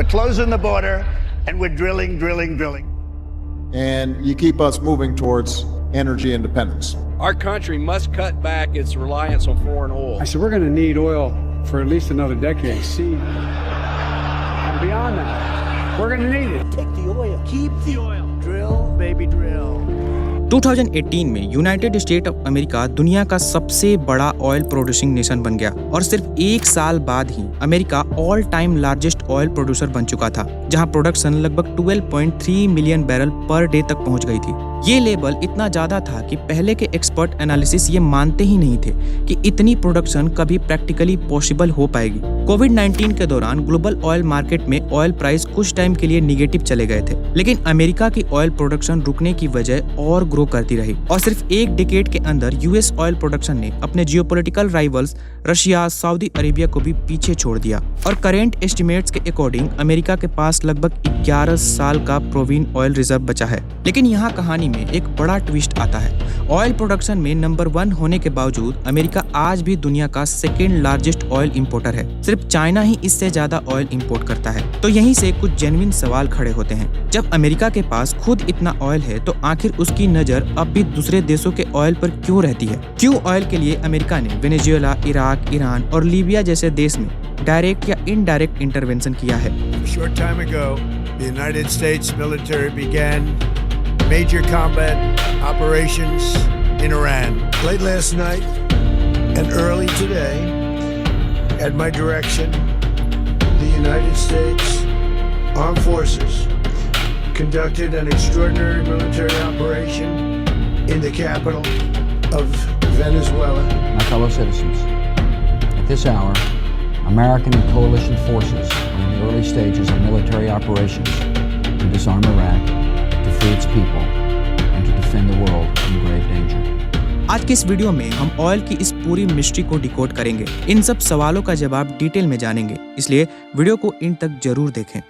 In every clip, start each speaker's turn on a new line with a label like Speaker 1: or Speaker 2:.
Speaker 1: We're closing the border and we're drilling.
Speaker 2: And you keep us moving towards energy independence.
Speaker 3: Our country must cut back its reliance on foreign oil.
Speaker 4: I said, we're going to need oil for at least another decade. See, and beyond that, we're going to need it.
Speaker 1: Take the oil. Keep the oil. Drill, baby, drill.
Speaker 5: 2018 में United state of America दुनिया का सबसे बड़ा oil producing nation बन गया और सिर्फ एक साल बाद ही America all time largest oil producer बन चुका था, जहां प्रोडक्शन लगभग 12.3 मिलियन बैरल पर डे तक पहुंच गई थी। ये लेवल इतना ज्यादा था कि पहले के एक्सपर्ट एनालिसिस ये मानते ही नहीं थे कि इतनी प्रोडक्शन कभी प्रैक्टिकली पॉसिबल हो पाएगी। कोविड-19 के दौरान ग्लोबल ऑयल मार्केट में ऑयल प्राइस कुछ टाइम के लिए निगेटिव चले गए थे, लेकिन अमेरिका की ऑयल प्रोडक्शन रुकने की वजह और ग्रो करती रही और सिर्फ एक डिकेड के अंदर यूएस ऑयल प्रोडक्शन ने अपने geopolitical rivals Russia, Saudi Arabia को भी पीछे छोड़ दिया और करेंट एस्टिमेट्स के अकॉर्डिंग अमेरिका के पास लगभग 11 साल का प्रोविन ऑयल रिजर्व बचा है। लेकिन यहाँ कहानी में एक बड़ा ट्विस्ट आता है। ऑयल प्रोडक्शन में नंबर 1 होने के बावजूद अमेरिका आज भी दुनिया का सेकेंड लार्जेस्ट ऑयल इंपोर्टर है। सिर्फ चाइना ही इससे ज्यादा ऑयल इंपोर्ट करता है। तो यहीं से कुछ जेन्युइन सवाल खड़े होते हैं। जब अमेरिका के पास खुद इतना ऑयल है तो आखिर उसकी नजर अब भी दूसरे देशों के ऑयल पर क्यों रहती है? क्यों ऑयल के लिए अमेरिका ने वेनेजुएला, इराक, ईरान और लीबिया जैसे देश में डायरेक्ट या इनडायरेक्ट इंटरवेंशन किया है?
Speaker 6: Short time ago, the United States military began major combat operations in Iran. Late last night and early today, at my direction, the United States Armed Forces conducted an extraordinary military operation in the capital of Venezuela.
Speaker 7: My fellow citizens, at this hour, American and coalition forces are in the early stages of military operations to disarm Iraq, to free its people, and to defend the world from grave danger.
Speaker 5: आज के इस video में हम oil की इस पूरी mystery को decode करेंगे। इन सब सवालों का जवाब डिटेल में जानेंगे, इसलिए वीडियो को इन तक जरूर देखें।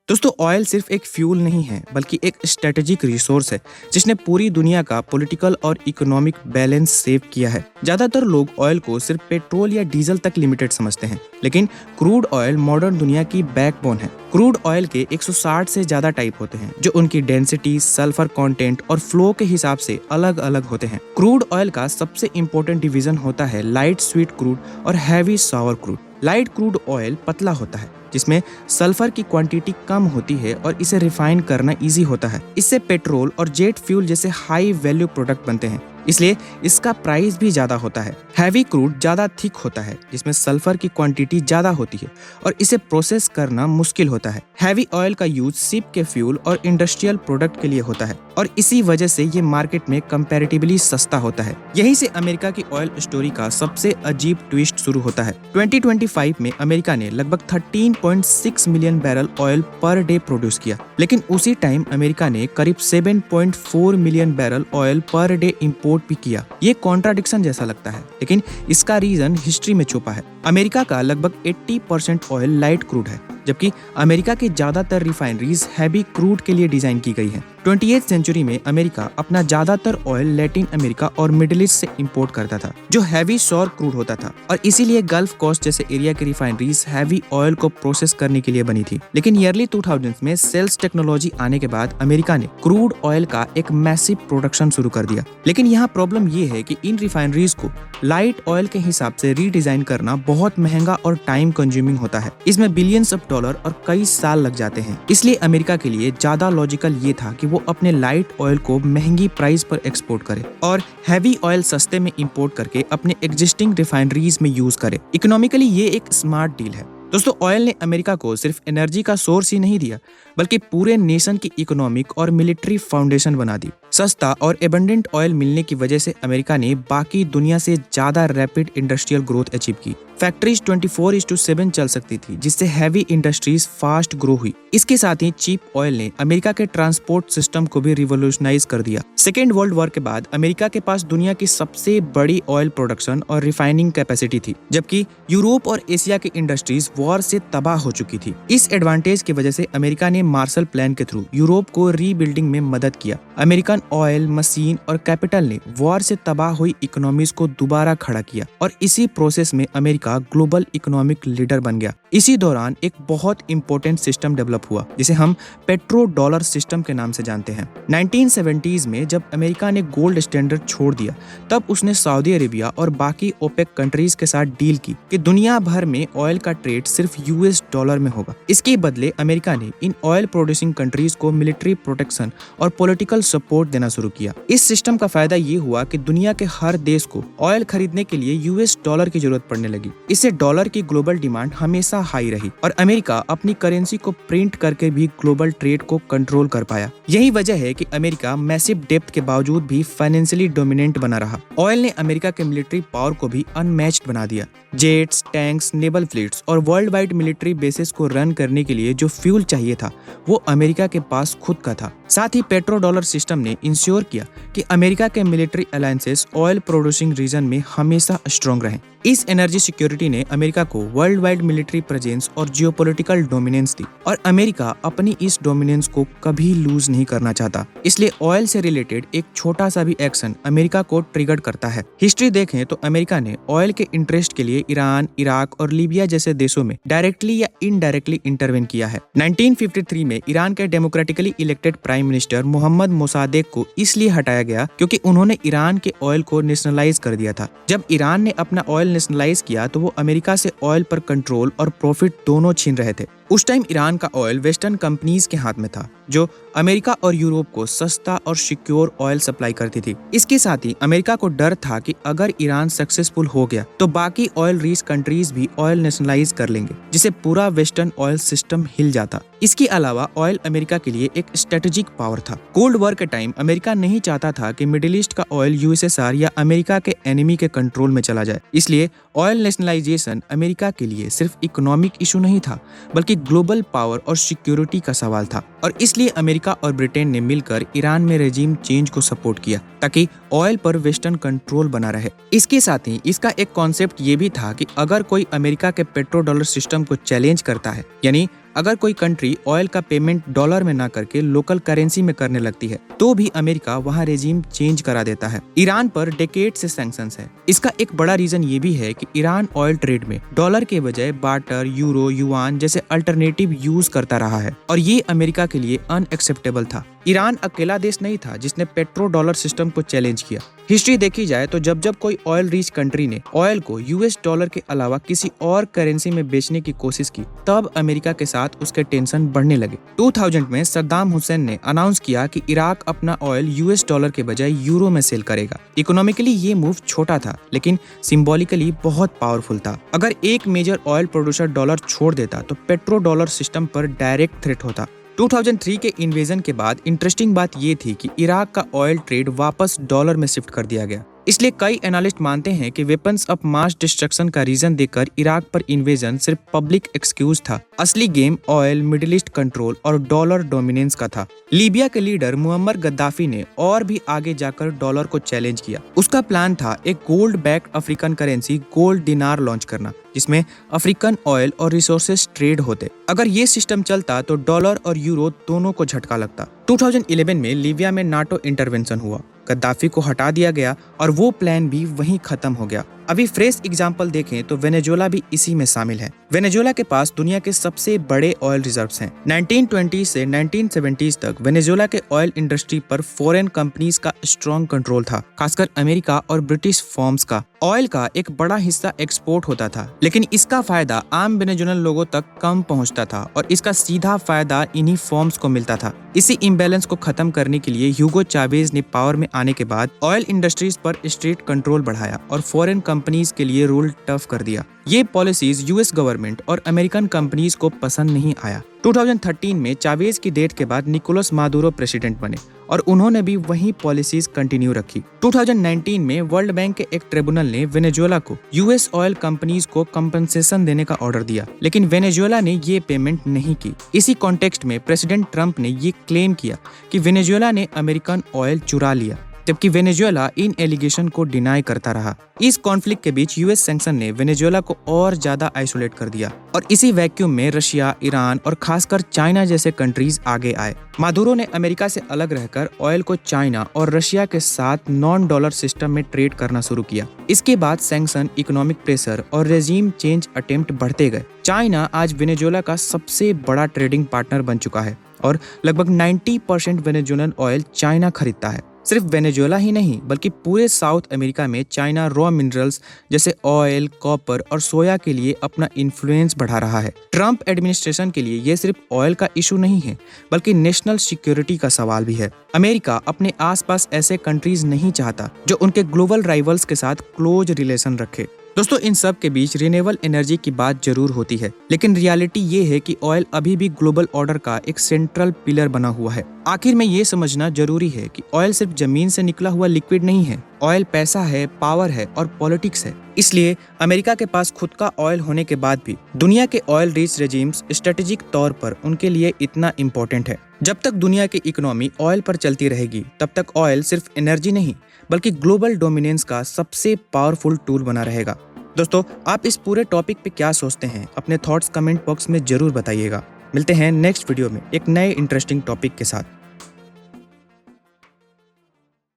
Speaker 5: दोस्तों, ऑयल सिर्फ एक फ्यूल नहीं है बल्कि एक स्ट्रेटेजिक रिसोर्स है जिसने पूरी दुनिया का पॉलिटिकल और इकोनॉमिक बैलेंस सेव किया है। ज्यादातर लोग ऑयल को सिर्फ पेट्रोल या डीजल तक लिमिटेड समझते हैं, लेकिन क्रूड ऑयल मॉडर्न दुनिया की बैकबोन है। क्रूड ऑयल के 160 से ज्यादा टाइप होते हैं जो उनकी डेंसिटी, सल्फर कंटेंट और फ्लो के हिसाब से अलग अलग होते हैं। क्रूड ऑयल का सबसे इंपॉर्टेंट डिवीजन होता है लाइट स्वीट क्रूड और हैवी सावर क्रूड। लाइट क्रूड ऑयल पतला होता है जिसमें सल्फर की क्वांटिटी कम होती है और इसे रिफाइन करना इजी होता है। इससे पेट्रोल और जेट फ्यूल जैसे हाई वैल्यू प्रोडक्ट बनते हैं, इसलिए इसका प्राइस भी ज्यादा होता है। हैवी क्रूड ज्यादा थिक होता है जिसमें सल्फर की क्वांटिटी ज्यादा होती है और इसे प्रोसेस करना मुश्किल होता है। हैवी ऑयल का यूज शिप के फ्यूल और इंडस्ट्रियल प्रोडक्ट के लिए होता है और इसी वजह से ये मार्केट में कंपैरेटिवली सस्ता होता है। यहीं से अमेरिका की ऑयल स्टोरी का सबसे अजीब ट्विस्ट शुरू होता है। 2025 में अमेरिका ने लगभग 13.6 million barrel oil per day produce किया, लेकिन उसी टाइम अमेरिका ने करीब 7.4 million barrel oil per day import भी किया। ये कॉन्ट्राडिक्शन जैसा लगता है, लेकिन इसका रीजन हिस्ट्री में छुपा है। अमेरिका का लगभग 80% ऑयल लाइट क्रूड है, जबकि अमेरिका की ज्यादातर रिफाइनरीज हैवी क्रूड के लिए डिजाइन की गई हैं। 20th सेंचुरी में अमेरिका अपना ज्यादातर ऑयल लैटिन अमेरिका और मिडिल ईस्ट से इंपोर्ट करता था, जो हैवी सौर क्रूड होता था और इसीलिए गल्फ कोस्ट जैसे एरिया की रिफाइनरीज हैवी ऑयल को प्रोसेस करने के लिए बनी थी। लेकिन ईयरली 2000s में सेल्स टेक्नोलॉजी आने के बाद अमेरिका ने क्रूड ऑयल का एक मैसिव प्रोडक्शन शुरू कर दिया। लेकिन यहाँ प्रॉब्लम ये है कि इन रिफाइनरीज को लाइट ऑयल के हिसाब से रीडिजाइन करना बहुत महंगा और टाइम कंज्यूमिंग होता है। इसमें बिलियंस ऑफ डॉलर और कई साल लग जाते हैं। इसलिए अमेरिका के लिए ज्यादा लॉजिकल ये था कि वो अपने लाइट ऑयल को महंगी प्राइस पर एक्सपोर्ट करे और हैवी ऑयल सस्ते में इंपोर्ट करके अपने एग्जिस्टिंग रिफाइनरीज में यूज करे। इकोनॉमिकली ये एक स्मार्ट डील है। दोस्तों, ऑयल ने अमेरिका को सिर्फ एनर्जी का सोर्स ही नहीं दिया, बल्कि पूरे नेशन की इकोनॉमिक और मिलिट्री फाउंडेशन बना दी। सस्ता और एबंडेंट ऑयल मिलने की वजह से अमेरिका ने बाकी दुनिया से ज्यादा रैपिड इंडस्ट्रियल ग्रोथ अचीव की। फैक्ट्रीज 24/7 चल सकती थी, जिससे हैवी इंडस्ट्रीज फास्ट ग्रो हुई। इसके साथ ही चीप ऑयल ने अमेरिका के ट्रांसपोर्ट सिस्टम को भी रिवोल्यूशनाइज कर दिया। सेकेंड वर्ल्ड वॉर के बाद अमेरिका के पास दुनिया की सबसे बड़ी ऑयल प्रोडक्शन और रिफाइनिंग कैपेसिटी थी, जबकि यूरोप और एशिया की इंडस्ट्रीज वॉर से तबाह हो चुकी थी। इस एडवांटेज की वजह से अमेरिका ने मार्शल प्लान के थ्रू यूरोप को रीबिल्डिंग में मदद किया। अमेरिकन ऑयल, मशीन और कैपिटल ने वॉर से तबाह हुई इकोनॉमीज को दोबारा खड़ा किया और इसी प्रोसेस में अमेरिका ग्लोबल इकोनॉमिक लीडर बन गया। इसी दौरान एक बहुत इंपॉर्टेंट सिस्टम डेवलप हुआ जिसे हम पेट्रो डॉलर सिस्टम के नाम से जानते हैं। 1970s में जब अमेरिका ने गोल्ड स्टैंडर्ड छोड़ दिया तब उसने सऊदी अरेबिया और बाकी ओपेक कंट्रीज के साथ डील की कि दुनिया भर में ऑयल का ट्रेड सिर्फ यूएस डॉलर में होगा। इसके बदले अमेरिका ने इन ऑयल प्रोड्यूसिंग कंट्रीज को मिलिट्री प्रोटेक्शन और पॉलिटिकल सपोर्ट देना शुरू किया। इस सिस्टम का फायदा ये हुआ कि दुनिया के हर देश को ऑयल खरीदने के लिए यूएस डॉलर की जरूरत पड़ने लगी। इससे डॉलर की ग्लोबल डिमांड हमेशा हाई रही और अमेरिका अपनी करेंसी को प्रिंट करके भी ग्लोबल ट्रेड को कंट्रोल कर पाया। यही वजह है कि अमेरिका मैसिव डेप्थ के बावजूद भी फाइनेंशियली डोमिनेंट बना रहा। ऑयल ने अमेरिका के मिलिट्री पावर को भी अनमैच्ड बना दिया। जेट्स, टैंक्स, नेवल फ्लीट्स और वर्ल्ड वाइड मिलिट्री बेसिस को रन करने के लिए जो फ्यूल चाहिए था वो अमेरिका के पास खुद का था। साथ ही पेट्रो डॉलर सिस्टम ने इंश्योर किया कि अमेरिका के military alliances oil producing region में हमेशा स्ट्रॉन्ग रहें। इस एनर्जी सिक्योरिटी ने अमेरिका को वर्ल्ड वाइड मिलिट्री प्रेजेंस और जियोपॉलिटिकल डोमिनेंस दी और अमेरिका अपनी इस डोमिनेंस को कभी लूज नहीं करना चाहता। इसलिए ऑयल से रिलेटेड एक छोटा सा भी एक्शन अमेरिका को ट्रिगर करता है। हिस्ट्री देखें तो अमेरिका ने ऑयल के इंटरेस्ट के लिए ईरान, इराक और लीबिया जैसे देशों में डायरेक्टली या इनडायरेक्टली इंटरवेन किया है। 1953 में ईरान के democratically elected prime minister Mohammad Mossadegh को इसलिए हटाया गया क्योंकि उन्होंने ईरान के ऑयल को नेशनलाइज कर दिया था। जब ईरान ने अपना ऑयल नेशनलाइज किया तो वो अमेरिका से ऑयल पर कंट्रोल और प्रॉफिट दोनों छीन रहे थे। उस टाइम ईरान का ऑयल वेस्टर्न कंपनीज के हाथ में था जो अमेरिका और यूरोप को सस्ता और सिक्योर ऑयल सप्लाई करती थी। इसके साथ ही अमेरिका को डर था कि अगर ईरान सक्सेसफुल हो गया तो बाकी ऑयल रिच कंट्रीज भी ऑयल नेशनलाइज कर लेंगे जिससे पूरा वेस्टर्न ऑयल सिस्टम हिल जाता। इसके अलावा ऑयल अमेरिका के लिए एक स्ट्रेटेजिक पावर था। कोल्ड वॉर के टाइम अमेरिका नहीं चाहता था कि मिडिल ईस्ट का ऑयल यूएसएसआर या अमेरिका के एनिमी के कंट्रोल में चला जाए। इसलिए ऑयल नेशनलाइजेशन अमेरिका के लिए सिर्फ इकोनॉमिक इशू नहीं था बल्कि ग्लोबल पावर और सिक्योरिटी का सवाल था और इसलिए अमेरिका और ब्रिटेन ने मिलकर ईरान में रेजिम चेंज को सपोर्ट किया ताकि ऑयल पर वेस्टर्न कंट्रोल बना रहे। इसके साथ ही इसका एक कॉन्सेप्ट ये भी था कि अगर कोई अमेरिका के पेट्रो डॉलर सिस्टम को चैलेंज करता है, यानी अगर कोई कंट्री ऑयल का पेमेंट डॉलर में ना करके लोकल करेंसी में करने लगती है तो भी अमेरिका वहां रेजिम चेंज करा देता है। ईरान पर डेकेड से सैंक्शंस है। इसका एक बड़ा रीजन ये भी है कि ईरान ऑयल ट्रेड में डॉलर के बजाय बार्टर, यूरो, युआन जैसे अल्टरनेटिव यूज करता रहा है और ये अमेरिका के लिए अनएक्सेप्टेबल था। ईरान अकेला देश नहीं था जिसने पेट्रो डॉलर सिस्टम को चैलेंज किया। हिस्ट्री देखी जाए तो जब जब कोई ऑयल रिच कंट्री ने ऑयल को यूएस डॉलर के अलावा किसी और करेंसी में बेचने की कोशिश की तब अमेरिका के साथ उसके टेंशन बढ़ने लगे। 2000 में सद्दाम हुसैन ने अनाउंस किया कि इराक अपना ऑयल यूएस डॉलर के बजाय यूरो में सेल करेगा। इकोनॉमिकली ये मूव छोटा था लेकिन सिंबॉलिकली बहुत पावरफुल था। अगर एक मेजर ऑयल प्रोड्यूसर डॉलर छोड़ देता तो पेट्रो डॉलर सिस्टम पर डायरेक्ट थ्रेट होता। 2003 के इन्वेजन के बाद इंटरेस्टिंग बात ये थी कि इराक का ऑयल ट्रेड वापस डॉलर में शिफ्ट कर दिया गया। इसलिए कई एनालिस्ट मानते हैं कि वेपन्स ऑफ मास डिस्ट्रक्शन का रीजन देकर इराक पर इन्वेजन सिर्फ पब्लिक एक्सक्यूज था। असली game oil, middle east control और डॉलर डोमिनेंस का था। लीबिया के लीडर मुअम्मर गद्दाफी ने और भी आगे जाकर डॉलर को चैलेंज किया। उसका प्लान था एक gold backed African currency gold दिनार लॉन्च करना जिसमें अफ्रीकन ऑयल और रिसोर्सेज ट्रेड होते। अगर ये सिस्टम चलता तो डॉलर और यूरो दोनों को झटका लगता। 2011 में लीबिया में नाटो इंटरवेंशन हुआ। गद्दाफी को हटा दिया गया और वो प्लान भी वहीं खत्म हो गया। अभी फ्रेश एग्जांपल देखें तो वेनेजुएला भी इसी में शामिल है। वेनेजुएला के पास दुनिया के सबसे बड़े ऑयल रिजर्व्स हैं। 1920 से 1970s तक वेनेजुएला के ऑयल इंडस्ट्री पर फॉरेन कंपनीज का स्ट्रॉन्ग कंट्रोल था, खासकर अमेरिका और ब्रिटिश फर्म्स का। ऑयल का एक बड़ा हिस्सा एक्सपोर्ट होता था लेकिन इसका फायदा आम वेनेजुएलन लोगों तक कम पहुंचता था और इसका सीधा फायदा इन्हीं फर्म्स को मिलता था। इसी इम्बैलेंस को खत्म करने के लिए ह्यूगो चावेज ने पावर में आने के बाद ऑयल इंडस्ट्रीज पर स्ट्रिक्ट कंट्रोल बढ़ाया और फॉरेन कंपनीज के लिए रूल टफ कर दिया। ये पॉलिसीज यूएस गवर्नमेंट और अमेरिकन कंपनीज को पसंद नहीं आया। 2013 में चावेज की डेथ के बाद निकोलस मादुरो प्रेसिडेंट बने और उन्होंने भी वही पॉलिसीज कंटिन्यू रखी। 2019 में वर्ल्ड बैंक के एक ट्रिब्यूनल ने वेनेजुएला को यूएस ऑयल कंपनीज को कंपनसेशन देने का ऑर्डर दिया लेकिन वेनेजुएला ने ये पेमेंट नहीं की। इसी कॉन्टेक्स्ट में प्रेसिडेंट ट्रंप ने ये क्लेम किया कि वेनेजुएला ने अमेरिकन ऑयल चुरा लिया। जबकि वेनेजुएला इन एलिगेशन को डिनाई करता रहा। इस कॉन्फ्लिक्ट के बीच यूएस सैंक्शन ने वेनेजुएला को और ज्यादा आइसोलेट कर दिया और इसी वैक्यूम में रशिया, ईरान और खासकर चाइना जैसे कंट्रीज आगे आए। मादुरो ने अमेरिका से अलग रहकर ऑयल को चाइना और रशिया के साथ नॉन डॉलर सिस्टम में ट्रेड करना शुरू किया। इसके बाद सैंक्शन, इकोनॉमिक प्रेशर और रेजिम चेंज अटेम्प्ट बढ़ते गए। चाइना आज वेनेजुएला का सबसे बड़ा ट्रेडिंग पार्टनर बन चुका है और लगभग 90% वेनेजुएलन ऑयल चाइना खरीदता है। सिर्फ वेनेजुएला ही नहीं बल्कि पूरे साउथ अमेरिका में चाइना रॉ मिनरल्स जैसे ऑयल, कॉपर और सोया के लिए अपना इन्फ्लुएंस बढ़ा रहा है। ट्रंप एडमिनिस्ट्रेशन के लिए ये सिर्फ ऑयल का इशू नहीं है बल्कि नेशनल सिक्योरिटी का सवाल भी है। अमेरिका अपने आसपास ऐसे कंट्रीज नहीं चाहता जो उनके ग्लोबल राइवल्स के साथ क्लोज रिलेशन रखे। दोस्तों, इन सब के बीच रिन्यूएबल एनर्जी की बात जरूर होती है, लेकिन रियलिटी ये है कि ऑयल अभी भी ग्लोबल ऑर्डर का एक सेंट्रल पिलर बना हुआ है। आखिर में ये समझना जरूरी है कि ऑयल सिर्फ जमीन से निकला हुआ लिक्विड नहीं है। ऑयल पैसा है, पावर है और पॉलिटिक्स है। इसलिए अमेरिका के पास खुद का ऑयल होने के बाद भी दुनिया के ऑयल रिच रेजिम्स स्ट्रेटेजिक तौर पर उनके लिए इतना इम्पोर्टेंट है। जब तक दुनिया की इकोनॉमी ऑयल पर चलती रहेगी, तब तक ऑयल सिर्फ एनर्जी नहीं बल्कि ग्लोबल डोमिनेंस का सबसे पावरफुल टूल बना रहेगा। दोस्तों, आप इस पूरे टॉपिक पे क्या सोचते हैं? अपने थॉट्स कमेंट बॉक्स में जरूर बताइएगा। मिलते हैं नेक्स्ट वीडियो में एक नए इंटरेस्टिंग टॉपिक के साथ।